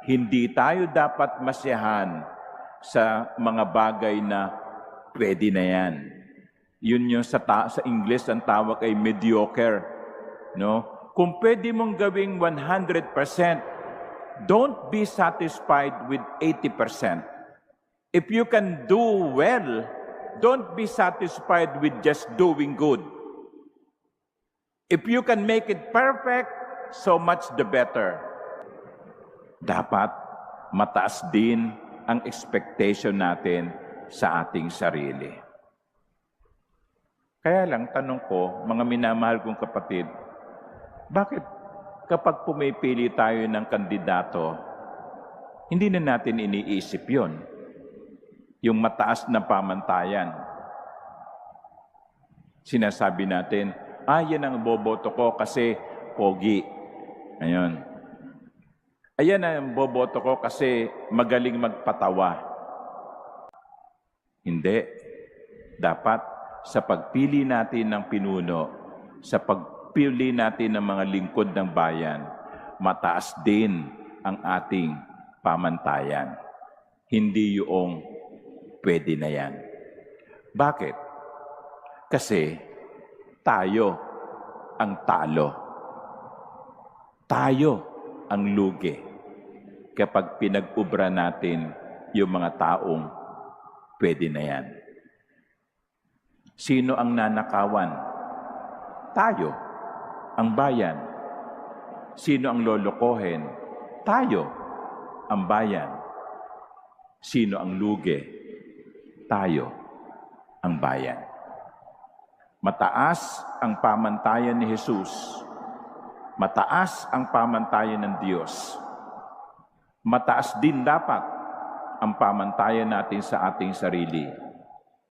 Hindi tayo dapat masiyahan sa mga bagay na pwede na yan. Yun yung sa English ang tawag ay mediocre. No? Kung pwede mong gawing 100%, don't be satisfied with 80%. If you can do well, don't be satisfied with just doing good. If you can make it perfect, so much the better. Dapat mataas din ang expectation natin sa ating sarili. Kaya lang, tanong ko, mga minamahal kong kapatid, bakit kapag pumipili tayo ng kandidato, hindi na natin iniisip yon, yung mataas na pamantayan? Sinasabi natin, yan ang boboto ko kasi pogi. Ayun. Ayan ang boboto ko kasi magaling magpatawa. Hindi. Dapat sa pagpili natin ng pinuno, sa pagpili natin ng mga lingkod ng bayan, mataas din ang ating pamantayan. Hindi yung pwede na yan. Bakit? Kasi tayo ang talo. Tayo ang lugi kapag pinag-ubra natin yung mga taong pwede na yan. Sino ang nanakawan? Tayo, ang bayan. Sino ang lolokohin? Tayo, ang bayan. Sino ang lugi? Tayo, ang bayan. Mataas ang pamantayan ni Jesus. Mataas ang pamantayan ng Diyos. Mataas din dapat ang pamantayan natin sa ating sarili.